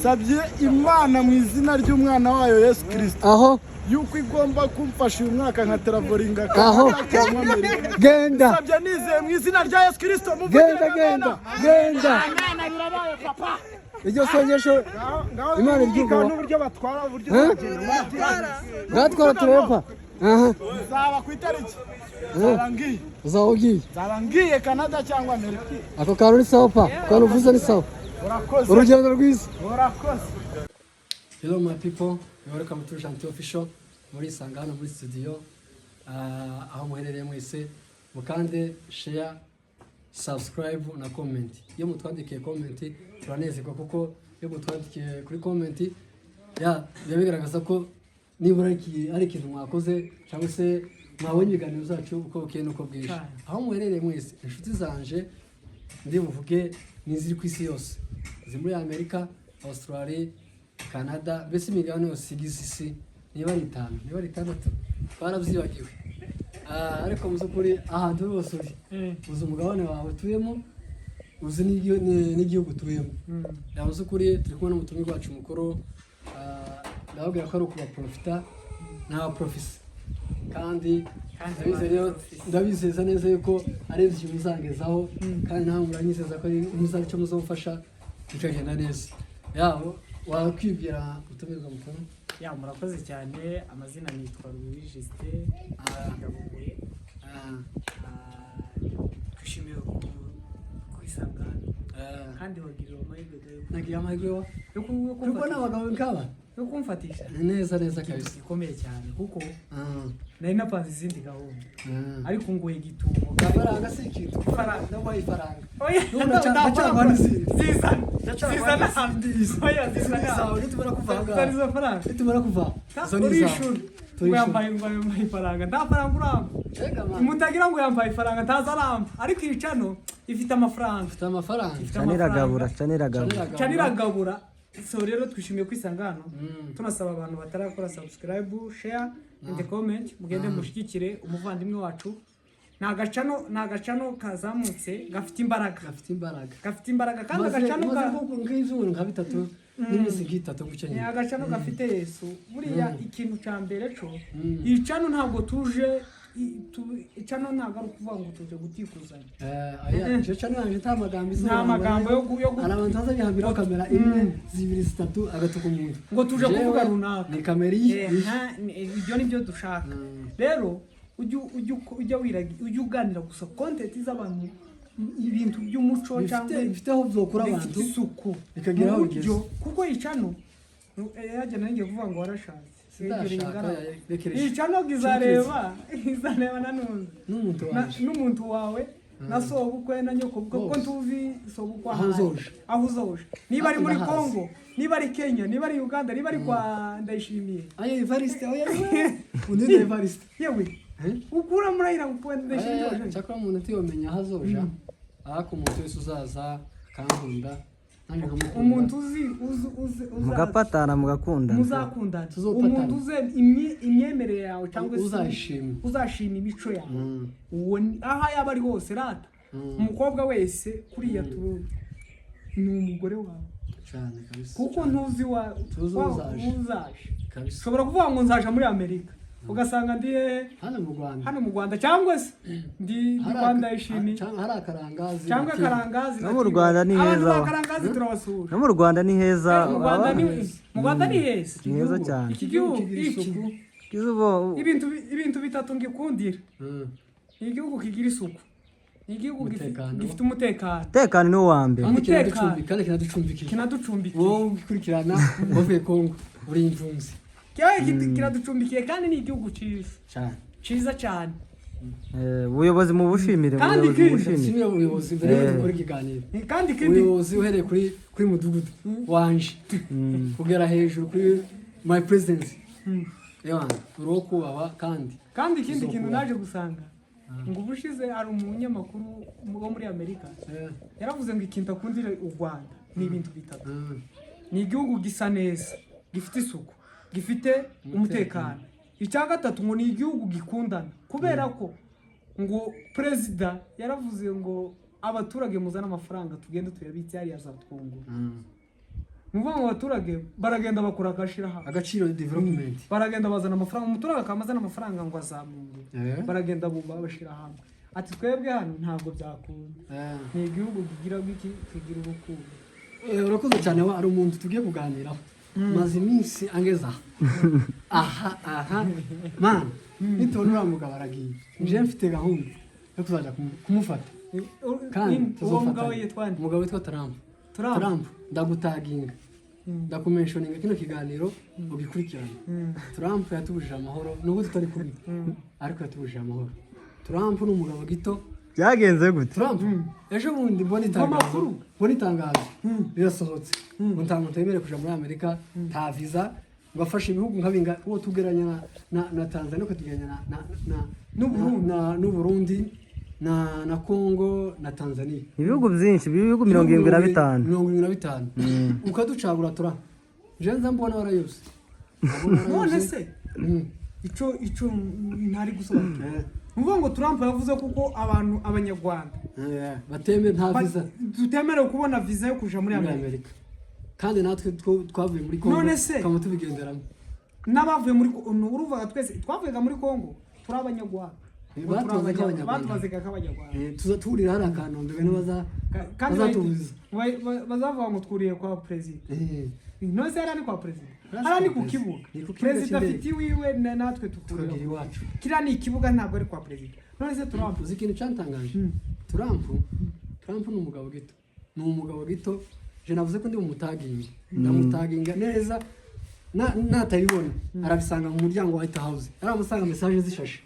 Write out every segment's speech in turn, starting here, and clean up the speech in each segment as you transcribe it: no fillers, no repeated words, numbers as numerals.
sabye Imana mu izina ry'umwana wayo Yesu Kristo aho yuko igomba kumfasha uyu mwaka nka Teravoringa aho genda sabye nizeye mu izina rya Yesu Kristo genda iryo sengesho Imana iryumva n'uburyo batwara uburyo gatwara tureba zaba ku itariki zarangiye Canada cyangwa Amerika ako kantu ni sawa pa kantu uvuze ni sawa urugendo rwiza urakoze. Hello my people, welcome to Gentil Official muri Sangano muri studio aho muherereye mwese mukande share subscribe na comment. Iyo mutwandikiye comment turanezerwa kuko iyo mutwandikiye kuri comment bigaragaza ko nibura ari ikintu mwakoze cyangwa se mwabonye ibiganiro zacu uko bukeye nuko bwije. Aho muherereye mwese inshuti zanje ndi buvuge niziri ku isi yose, ziri muri Amerika, Australia, Canada, bese imigabane yose igize isi niba ari 5 niba ari 6 twarabyibagiwe. Ariko muzukuri ahantu hose uri uzi umugabane wawe tuyemo, uzi n'igihugu tuyemo. Muzukuri turi kubona umutumwa wacu mukuru, ndababwira ko ari ukuba profita na profisi, kandi ndabizeza neza yuko ari ibyo muzangezaho, kandi nawe muranyizeza ko muzabe icyo muzamufasha bikagenda neza. Wakwibwira utumirwa mukuru? Murakoze cyane. Amazina nitwa Louis Justin Ndabuguye. Twishimiye kwisangana kandi wagiriwe amahirwe yo kubona abagabo nk'aba yo kumfatisha neza kabisa, ikomeye cyane kuko nari napanze izindi gahunda ariko nguye gitumo gafaranga si ikintu ifaranga ndabaye ifaranga ndacanga n'izindi zizana nitumara kuva yambaye ifaranga nta faranga uramba mutagira ngo yambaye ifaranga ntazaramba, ariko iyi cano ifite amafaranga caniragabura. So rero twishimiye kwisangano, tunasaba abantu batarakora subscribe, share and comment, mugende mushikikire umuvandimwe wacu. Nagacano kazamutse gafite imbaraga kandi agacano nk'izuru nka 3 n'imisi 3 gucanye. Agacano gafite Yesu buriya ikintu cya mbere cyo icano ntabwo tuje icano ntabwo ari kuvuga ngo tuje gutikuzanya. Cano yanje nta magambo yo abantu bazanyambira kamera 1 2 3 agatuka umuntu ngo tuje kuvuga runaka ni kamera ibyo nibyo dushaka. Rero ujya uganira gusa content z'abantu, ibintu by'umuco cyangwa bifiteho byokura abantu isuku bikagira aho bigeze, kuko icano yaje nanjye kuvuga ngo warashatse icano gizareba n'umuntu wawe na sobukwe na nyoko kuko ntuzi sobukwa aho uzoje, niba ari muri Congo, niba ari Kenya, niba ari Uganda, niba ari kwa Ndayishimiye Evariste undi Evariste yewe ukura murayira gupenda Ndayishimiye cyakora umuntu atiyomenya ahazoja ako umuntu wese uzaza kankunda umuntu uzi mugapatana mugakunda muzakundana, umuntu uze imyemerere yawe cyangwa uzashima imico yawe uwo aha yaba ari hose rata. Umukobwa wese kuriya ni umugore wawe cyane kabisa, kuko ntuzi uzaje kabisa. Ushobora kuvuga ngo nzaje muri Amerika ugasanga ndi hano mu Rwanda cyangwa se ndi Rwanda ishimi hari akarangazi cyangwa akarangazi. No mu Rwanda ni heza, akarangazi turabasura. No mu Rwanda ni heza, mu Rwanda ni heza, ni heza cyane. Iki gihugu ibintu bitatu ngikundira. Igihugu kigira isuku, igihugu gifite umutekano ni uwa mbere, kandi kinaducumbikiye wowe ukurikirana uvuye Kongo uri imvunzi kiraducumbikiye, kandi ni igihugu cyiza cyane. Ubuyobozi mu bushimire, ubuyobozi mbere yo gukora ikiganiro, kandi ubuyobozi uhereye kuri mudugudu wanje kugera hejuru kuri my president uro kubaba. Kandi ikindi kintu naje gusanga ngo ubushize hari umunyamakuru wo muri Amerika yaravuze ngo ikintu akundira u Rwanda ni ibintu bitatu: ni igihugu gisa neza, gifite isuku, gifite umutekano. Icya gatatu ngo ni igihugu gikundana, kubera ko ngo perezida yaravuze ngo abaturage muzana amafaranga tugende tuyabitse yari yazatwungura. nuvuga ngo abaturage baragenda bakora agashira hamwe agaciro development baragenda bazana amafaranga umuturage akamazana amafaranga ngo azamure baragenda buba bashira hamwe ati twebwe hano ntabwo byakunda ni igihugu kigira iki kigira urukundo urakoze cyane ari umuntu tugiye kuganiraho maze iminsi angeza aha man nitubona uriya mugabo aragiye nje mfite gahunda yo kuzaja kumufata kandi umugabo witwa Trump ndagutaginga ndakumentioninga kino kiganiro ugikurikirana Trump yatubujije amahoro n'ubu tutari kumwe ariko yatubujije amahoro Trump ni umugabo gito byagenze gute Trump ejo bundi mbona itangazo rirasohotse ngo nta muntu yemerewe kuja muri Amerika nta visa bafashe ibihugu nkabinga uwo tugeranya na Tanzania ukatugeranya n'u Burundi na Congo na Tanzania ibihugu byinshi ibihugu 75 ukaducagura tura je nza mbona warayose none se ico ntari gusobanura Nuvuga ngo Trump yavuze kuko abantu abanyarwanda batemera nta visa tutemerewe kubona visa yo kuja muri Amerika kandi natwe twavuye muri Congo kama tubigenderamo n'abavuye muri uruvuga twese twavuye muri Congo turi abanyarwanda batubaze k'abanyarwanda tuzaturira hari akantu mbere bazatubuza bazavuga ngo twuriye kwa president no se ari kwa president ari ku kibuga president afite wiwe natwe tukuriye iwacu kira ni ikibuga ntabwo ari kwa president none se Trump uzi ikintu cyantangaje Trump ni umugabo gito je navuze ko ndi umutaginga ndamutaginga neza natayibona arabisanga mu muryango wa White House aramusanga message zishashe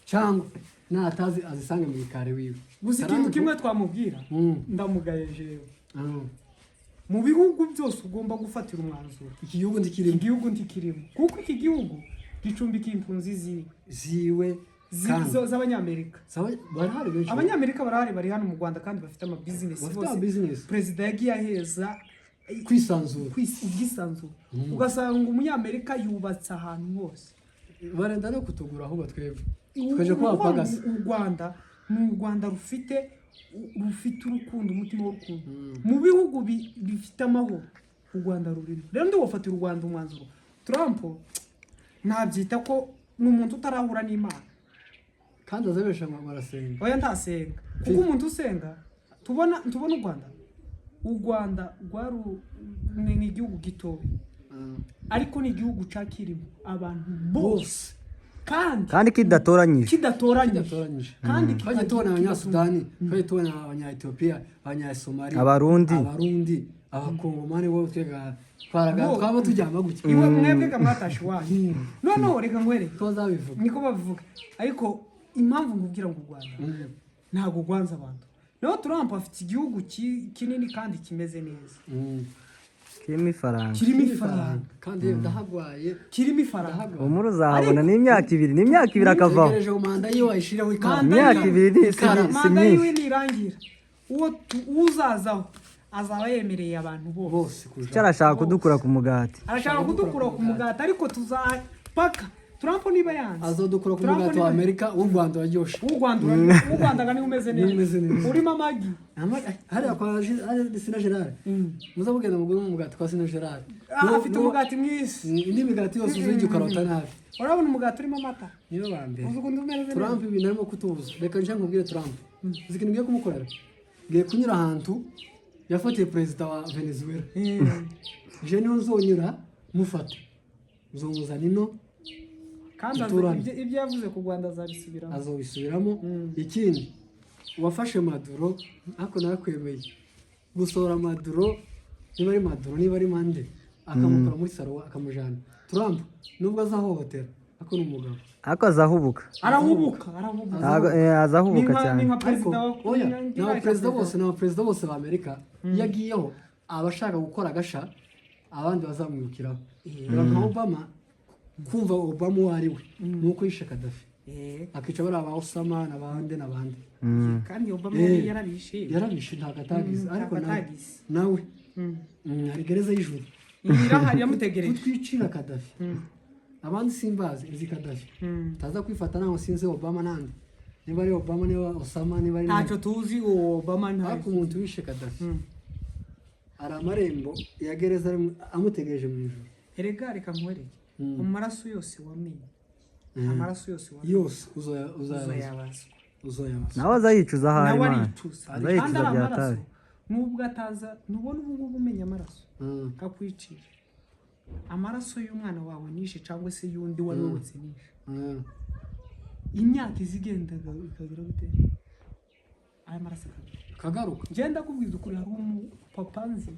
cyangwa natazi azisanga mu ikare wiwe gusa ikintu kimwe twamubwira ndamugayeje mu bihugu byose ugomba gufatira umwanzuro iki gihugu ndikirimo kuko iki gihugu gicumbika impunzi ziwe z'abanyamerika abanyamerika bari hano mu Rwanda kandi bafite ama business bose president yagiye aheza kwisanzura ugasanga umunyamerika yubatse ahantu hose barenda no kutugura aho batwebwe twaje kwa pagasa u Rwanda rufite urukundo umutima w'urukundo mu bihugu bifite amahoro u Rwanda rurimo rero ndi wafatira u Rwanda umwanzuro Trump ntabyita ko n'umuntu utarahura n'Imana kandi azabesha ngo arasenga oya ntasenga kuko umuntu usenga tubona u Rwanda ni igihugu gito ariko ni igihugu cakirimo abantu bose kandi kidatoranyije kandi twaje tubona abanyasudani twaje tubona abanya-Ethiopia abanya-Somalia abarundi abakongomani bo twega twaba tujyama gutya iwe mwebwe kamwatashi wanyu none reka nkwere twazabivuga niko babivuga ariko impamvu ngubwira ngo u Rwanda ntago gwanza abantu naho Trump afite igihugu kinini kandi kimeze neza kirimo ifaranga kandi ndahagwaye kirimo ifaranga umuru uzahabona n'imyaka ibiri akavaho tegereje umanda yiwe ayishiraho ikara imyaka ibiri manda yiwe nirangira uwo uzazaho azaba yemereye abantu bose cyarashaka kudukura ku mugati ariko tuzapaka Trump niba yanze azodukura ku mugati wa Amerika w'u Rwanda waryoshe u Rwanda gani umeze neza urimo amagi hari kwa Sina Gerard muza mugenda mu mugati kwa Sina Gerard afite umugati mwisi indi migati yose uzuye ukarota nabi urabona umugati urimo amata niyo bambe Trump ibintu arimo kutubuza reka nje nkubwire Trump uzi ikintu ngiye kumukorera ngiye kunyura ahantu yafatiye president wa Venezuela je niho nzonyura mufata uzomuzana ino kandi ibyo yavuze ku Rwanda azobisubiramo ikindi wafashe Maduro ariko narakwemeye gusohora Maduro niba ari mande akamukora muri saro akamujana Trump nubwo azahohotera ariko ni umugabo ariko azahubuka cyane n'abaperezida bose ba Amerika yagiyeho abashaka gukora agasha abandi bazamwirukiraho nka Obama kumva Obama uwo ari we nuko yishe Gaddafi akica bari aba Osama n'abandi kandi Obama yarabishe ntabwo atagize ariko nawe hari gereza y'ijuru irahari yamutegereje twicira Gaddafi abandi simbazi izi Gaddafi taza kwifata naho sinze Obama nandi niba ari Obama niba Osama niba ari ntacyo tuzi Obama ariko umuntu wishe Gaddafi ari amarembo ya gereza amutegereje mu ijoro. Erega reka nkwereke mu maraso yose wamenye amaraso yose yose uzoyabazwa nawe azayicuza aho ari nawe Imana aricuza azayicuza byataye nubwo ataza ntubona ubu ngubu umenya amaraso kakwicira amaraso y'umwana wawe nishe cyangwa se y'undi wari wese nishe imyaka izigendaga ikagira gute aya maraso kagaruka ngenda kubwiza ukuri hari umupapa nzi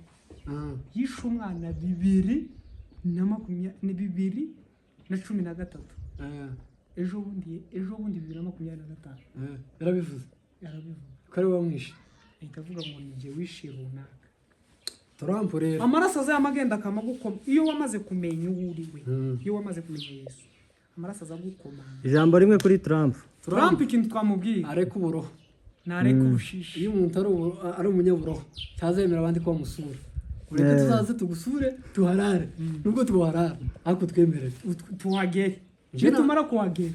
yishe umwana 2013 ejo bundi 2025 yarabivuze ko ari wamwishe ahita avuga ngo ni jye wishe runaka. Trump rero amaraso azamagenda akamagukoma iyo wamaze kumenya uriwe iyo wamaze kumenya Yesu amaraso azagukoma. ijambo rimwe kuri Trump ikintu twamubwiye areka uburoho nareka ubushishi. iyo umuntu ari umunyaburoho cyazemera abandi ko bamusura ureke tuzaze tugusure tuharare nubwo tuharara ariko twemerere tuhagere nitumara kuhagera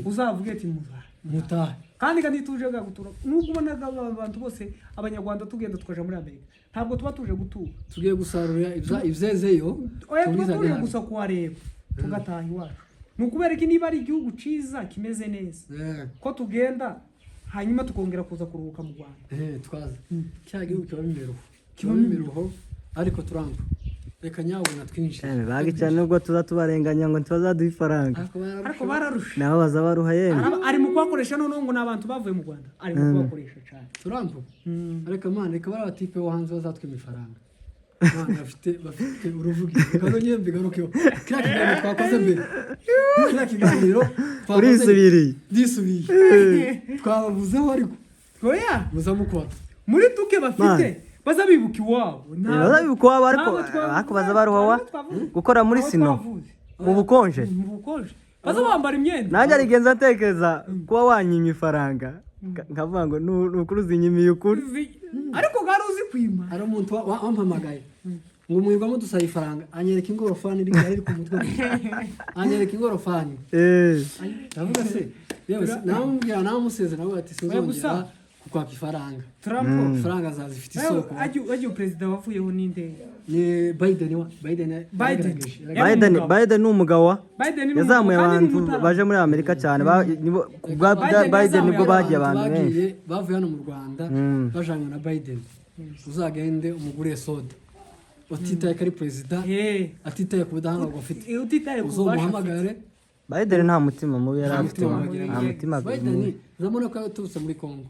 uzavuge ati mutahe kandi tuje gutura nubwo ubonaga abantu bose abanyarwanda tugenda tukaja muri Amerika ntabwo tuba tuje gutura tugiye gusarura ivyezeyo tuje gusa kuhareba tugataha iwacu nukubera iki niba ari igihugu ciza kimeze neza ko tugenda hanyuma tukongera kuza kuruhuka mu Rwanda twaza cya gihugu kiba imiruho ariko Trump reka nyawe natwinjira bagica nubwo tuza tubarenganya ngo ntibazaduha ifaranga ariko bararusha nabo baza baruha yemwe ari mu kwakoresha none ngo nabantu bavuye mu Rwanda ari mu kwakoresha cyane Trump ariko reka bara batipe wo hanze bazatwe imifaranga bafite uruvugizo nyembe garukeho kira kiganiro twakoze mbere disubiye twabavuzeho ariko oya muzamukora muri tuke bafite bazabibuka iwabo ariko baza baruhawa gukora muri sino mu bukonje baza bambara imyenda nanjye arigenza atekereza kuba wanyimye ifaranga nkavuga ngo nukuri uzinyimiye ukuri ariko gari uzi kwima hari umuntu wampamagaye ngo mwibwa mudusaba ifaranga anyereka ingorofani iri ku mutwe anyereka ingorofani ndavuga se yewe namubwira namusezera nawe ati sinzongera kukwaka ifaranga Trump ifaranga zazifite isoko ajyo president wavuyeho ninde ni Biden ni umugabo yazamuye abantu baje muri Amerika cyane Biden nibwo bagiye abantu benshi bavuye hano mu Rwanda bajanywe na Biden uzagende umugure soda utitaye kari president atitaye ku budahangarwa afite uzomuhamagare Biden nta mutima mubi yari afite nta mutima Biden zamona ko yaturutse muri Congo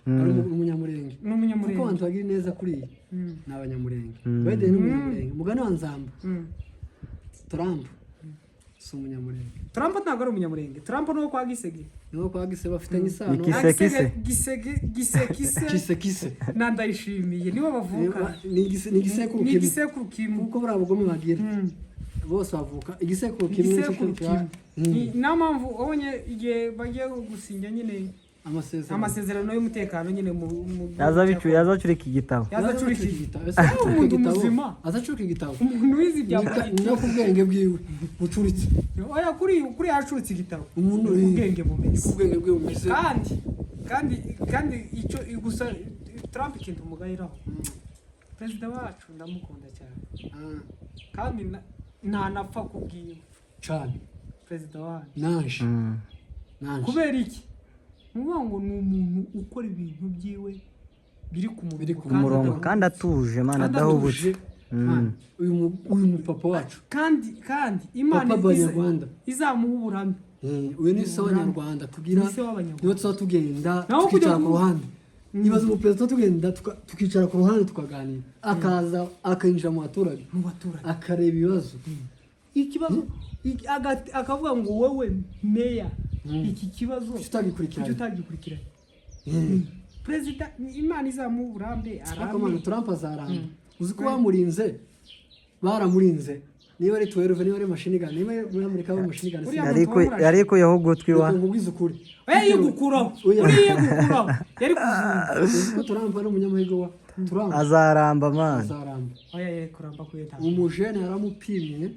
ari umunyamurenge kuko abantu bagira neza kuri iyi ni abanyamurenge Biden ni umunyamurenge mugani wa Nzamba Trump si umunyamurenge Trump ntabwo ari umunyamurenge Trump ni uwo kwa Gisege bafitanye isano Giseke nandayishimiye nibo bavuka ni igisekuru kimwe kuko buriya bugome bagira bose bavuka igisekuru kimwe nta mpamvu ubonye igihe bagiye gusinya nyine amasezerano y'umutekano nyine yazacurika igitabo umuntu muzima azacurika igitabo umuntu wize ibya no ku bwenge bwiwe bucuritse oya kuri yacuritse igitabo umuntu ubwenge bwiwe bumeze kandi icyo gusa Trump ikintu umugayiraho perezida wacu ndamukunda cyane kandi nta napfa kubwiwe cyane perezida wacu naje kubera iki nuvuga ngo ni umuntu ukora ibintu byiwe biri ku murongo kandi atuje mana adahubutse uyu mupapa wacu kandi Imana izamuha uburambe uyu ni se w'abanyarwanda kugira niba tuba tugenda tukicara ku ruhande nibaza umuperezida tugenda tukicara ku ruhande tukaganira akaza akinjira mu baturage akareba ibibazo ikibazo akavuga ngo wowe meya iki kibazo utagikurikiranye perezida Imana izamuha uburambe arambe Trump azaramba uzi ko baramurinze niba ari 12 niba ari machine gun niba muri Amerika ari machine gun yari kuyeho gutwi wa ngubwiza ukuri yegukuraho yari kuzuka Trump ari umunyamahirwe wa Trump azaramba man kuramba kuyeta umujene yaramupimye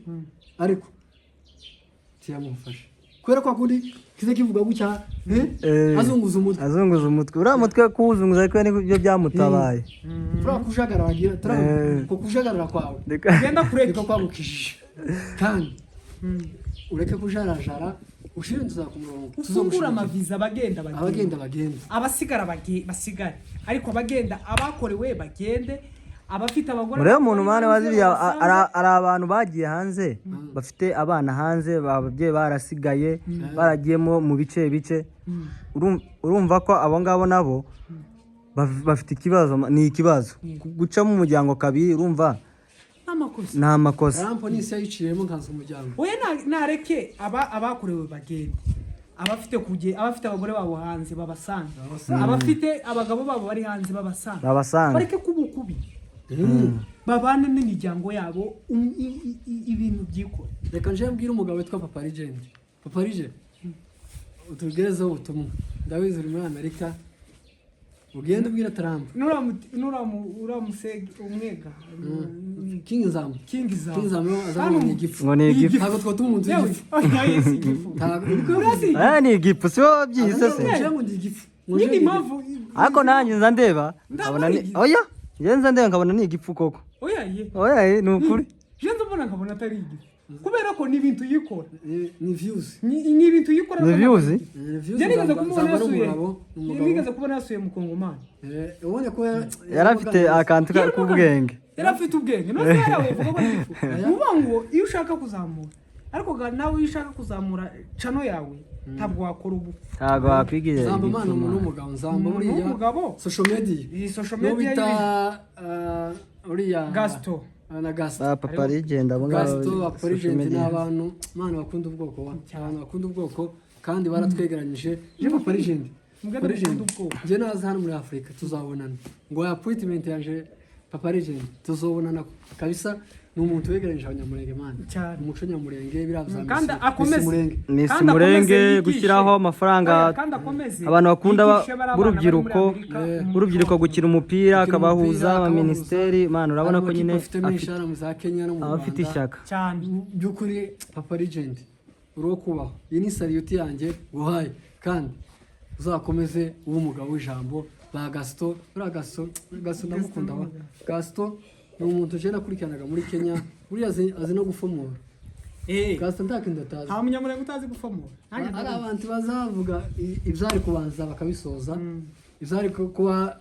ariko tiyamufashe kubera ko akundi kize kivuga gutya azunguza umutwe uriya mutwe kuwuzunguza ariko nibyo byamutabaye uriya kujagarara wagira ko kujagarara kwawe genda kureka niko kwagukishije kandi ureke kujarajara ushire ntuza ku murongo usungura amaviza abagenda abasigara basigare ariko abagenda abakorewe bagende abafite abagore rero umuntu mane waziriya ari abantu bagiye hanze bafite abana hanze ababyeyi barasigaye baragiyemo mu bice urumva ko abo ngabo nabo bafite ikibazo ni ikibazo gucamo umuryango kabiri urumva nta makosa Trump nisi yiciremo nkanze umuryango oya nareke abakorewe bagende abafite abagore babo hanze babasanga abafite abagabo babo bari hanze babasanga bareke kubukubi babane n'imiryango yabo ibintu byikora reka nje mbwira umugabo witwa Papa Legend utugerezeho ubutumwa ndabizi uri muri Amerika ugenda ubwira Trump uramusega umwega King Zam azamubonye igifu ntabwo twatuma umuntu igifu ni igifu si wowe wabyise se nyine impamvu ariko nanjye nza ndeba nkabona ni oya ngenza ndeba nkabona ni igifu koko oya ni ukuri jenze mbona nkabona atari igifu kubera ko ni ibintu yikora ni views ni ibintu yikora ni views nigeze kubona yasuye mu Kongomani ubone ko yarafite akantu k'ubwenge yarafite ubwenge no yarawe vuga ngo iyo ushaka kuzamura ariko nawe iyo ushaka kuzamura chano yawe ntabwo wakora ubu ntabwo wakwigiye Zamba mana n'umugabo Zamba buriya social media bita uriya Gasto na Gasto Papa Legend abo ngabo Papa Legend n'abantu mana bakunda ubwoko abantu bakunda ubwoko kandi baratwegeranyije je Papa Legend je naza hano muri Afrika tuzabonana ngo appointment yanje Papa Legend tuzobonana kabisa n'umuntu wegeranyije abanyamurenge mana umuco nyamurenge biravuzana kandi akomeze Miss Murenge gushyiraho amafaranga abantu bakunda urubyiruko gukina umupira akabahuza aba ministeri mana urabona ko nyine afite ishyaka by'ukuri Papa Legend uro kubaho iyi ni salute yanjye guhaye kandi uzakomeze uwo mugabo w'ijambo ba Gasto ndamukunda wa Gasto ni umuntu uje nakurikiranaga muri Kenya buriya azi no gufomora Gasto ntakinda atazi nta munyamurenge utazi gufomora ari abantu bazavuga ibyari kubanza bakabisoza ibyari kuba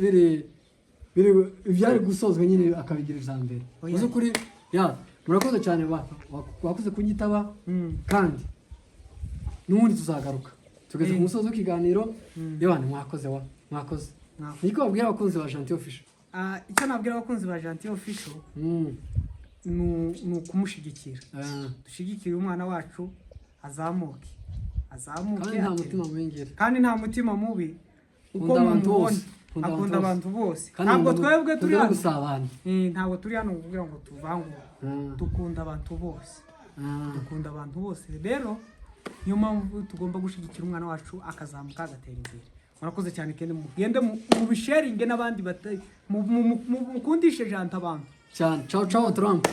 biri ibyari gusozwa nyine akabigira ijambere uzi kuri murakoze cyane wakoze kunyitaba kandi n'ubundi tuzagaruka tugeze ku musozo w'ikiganiro y'abantu mwakoze niko babwira abakunzi ba Gentil Official icyo nabwira abakunzi ba Gentil Official ni ukumushigikira dushyigikire umwana wacu azamuke kandi nta mutima mubi uko akunda abantu bose ntabwo twebwe turi hano ntabwo turi hano kugira ngo tuvangure dukunda abantu bose rero niyo mpamvu tugomba gushyigikira umwana wacu akazamuka agatera imbere murakoze cyane kandi mugende mu bisharinge n'abandi mukundishe Gentil abantu cyane ciao Trump